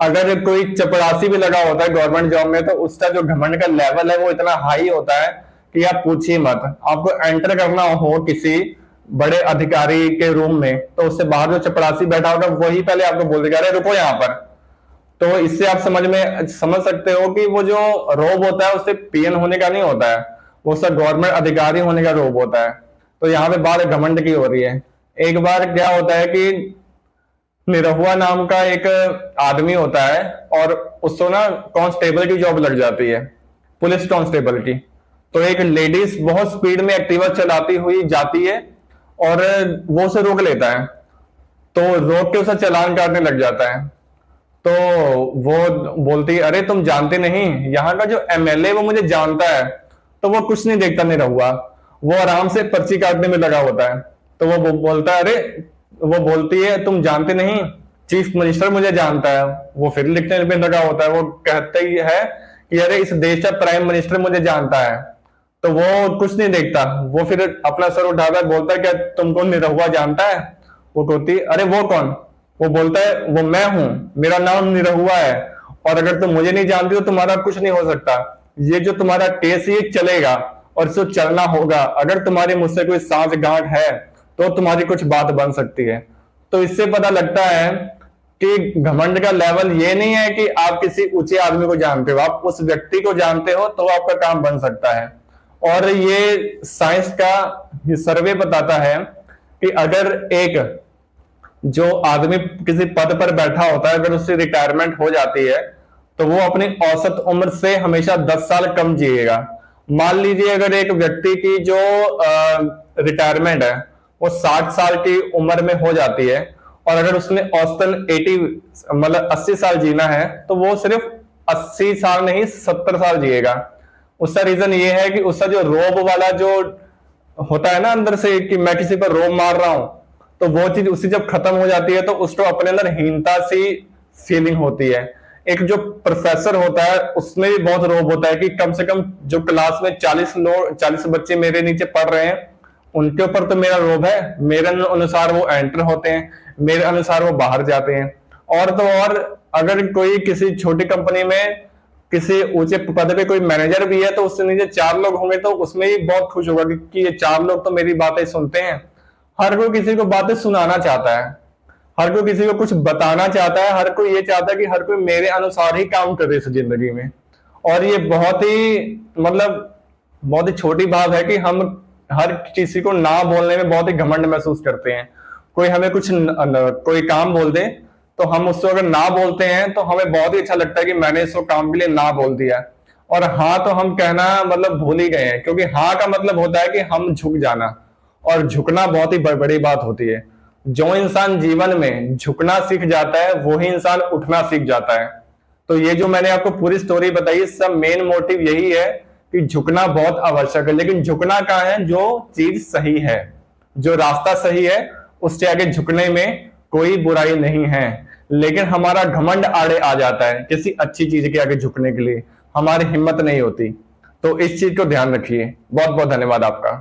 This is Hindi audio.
अगर कोई चपरासी भी लगा होता है गवर्नमेंट जॉब में, तो उसका जो घमंड का लेवल है वो इतना हाई होता है कि आप पूछिए मत। आपको एंटर करना हो किसी बड़े अधिकारी के रूम में, तो उससे बाहर जो चपरासी बैठा होगा वही पहले आपको बोल देगा, अरे रुको यहाँ पर। तो इससे आप समझ सकते हो कि वो जो रोब होता है उससे पीएन होने का नहीं होता है, वो सब गवर्नमेंट अधिकारी होने का रोब होता है। तो यहाँ पे बात घमंड की हो रही है। एक बार क्या होता है कि निरहुआ नाम का एक आदमी होता है, और उसको ना कांस्टेबल की जॉब लग जाती है, पुलिस कांस्टेबल की। तो एक लेडीज बहुत स्पीड में एक्टिवा चलाती हुई जाती है, और वो उसे रोक लेता है। तो रोक के उसे चालान काटने लग जाता है। तो वो बोलती है, अरे तुम जानते नहीं, यहाँ का जो एमएलए वो मुझे जानता है। तो वो कुछ नहीं देखता निरहुआ, वो आराम से पर्ची काटने में लगा होता है। तो वो बोलता है, अरे वो बोलती है, तुम जानते नहीं, चीफ मिनिस्टर मुझे जानता है। वो फिर लिखने में लगा होता है। वो कहते ही है कि अरे इस देश का प्राइम मिनिस्टर मुझे जानता है। तो वो कुछ नहीं देखता, वो फिर अपना सर उठाता है, बोलता है क्या तुमको निरहुआ जानता है? वो कहती है, अरे वो कौन? वो बोलता है, वो मैं हूं, मेरा नाम निरहुआ है, और अगर तुम मुझे नहीं जानती तो तुम्हारा कुछ नहीं हो सकता। ये जो तुम्हारा केस ये चलेगा और इसको चलना होगा। अगर तुम्हारी मुझसे कोई सांठगांठ है तो तुम्हारी कुछ बात बन सकती है। तो इससे पता लगता है कि घमंड का लेवल ये नहीं है कि आप किसी ऊंचे आदमी को जानते हो, आप उस व्यक्ति को जानते हो तो आपका काम बन सकता है। और ये साइंस का सर्वे बताता है कि अगर एक जो आदमी किसी पद पर बैठा होता है, अगर उससे रिटायरमेंट हो जाती है तो वो अपनी औसत उम्र से हमेशा 10 साल कम जिएगा। मान लीजिए अगर एक व्यक्ति की जो रिटायरमेंट है वो 60 साल की उम्र में हो जाती है, और अगर उसने औसतन 80 मतलब 80 साल जीना है, तो वो सिर्फ 80 साल नहीं 70 साल जिएगा। उसका रीजन ये है कि उसका जो रोब वाला जो होता है ना अंदर से, कि मैं किसी पर रोब मार रहा हूं, तो वो चीज उससे जब खत्म हो जाती है तो उसको अपने अंदर हीनता सी फीलिंग होती है। एक जो प्रोफेसर होता है उसमें भी बहुत रोब होता है कि कम से कम जो क्लास में 40 बच्चे मेरे नीचे पढ़ रहे हैं, उनके ऊपर तो मेरा रोब है, मेरे अनुसार वो एंटर होते हैं, मेरे अनुसार वो बाहर जाते हैं। और तो और अगर कोई किसी छोटी कंपनी में किसी ऊंचे पद पे कोई मैनेजर भी है, तो उससे नीचे 4 लोग होंगे तो उसमें भी बहुत खुश होगा कि ये 4 लोग तो मेरी बातें सुनते हैं। हर कोई किसी को बातें सुनाना चाहता है, हर कोई किसी को कुछ बताना चाहता है, हर कोई ये चाहता है कि हर कोई मेरे अनुसार ही काम करे इस जिंदगी में। और ये बहुत ही बहुत ही छोटी बात है कि हम हर किसी को ना बोलने में बहुत ही घमंड महसूस करते हैं। कोई हमें कोई काम बोल दे तो हम उसको अगर ना बोलते हैं तो हमें बहुत ही अच्छा लगता है कि मैंने इसको काम के लिए ना बोल दिया। और हाँ तो हम कहना भूल ही गए हैं, क्योंकि हाँ का मतलब होता है कि हम झुक जाना, और झुकना बहुत ही बड़ी बात होती है। जो इंसान जीवन में झुकना सीख जाता है वही इंसान उठना सीख जाता है। तो ये जो मैंने आपको पूरी स्टोरी बताई, सब मेन मोटिव यही है कि झुकना बहुत आवश्यक है। लेकिन झुकना कहाँ है? जो चीज सही है, जो रास्ता सही है, उससे आगे झुकने में कोई बुराई नहीं है। लेकिन हमारा घमंड आड़े आ जाता है किसी अच्छी चीज के आगे झुकने के लिए, हमारी हिम्मत नहीं होती। तो इस चीज को ध्यान रखिए। बहुत बहुत धन्यवाद आपका।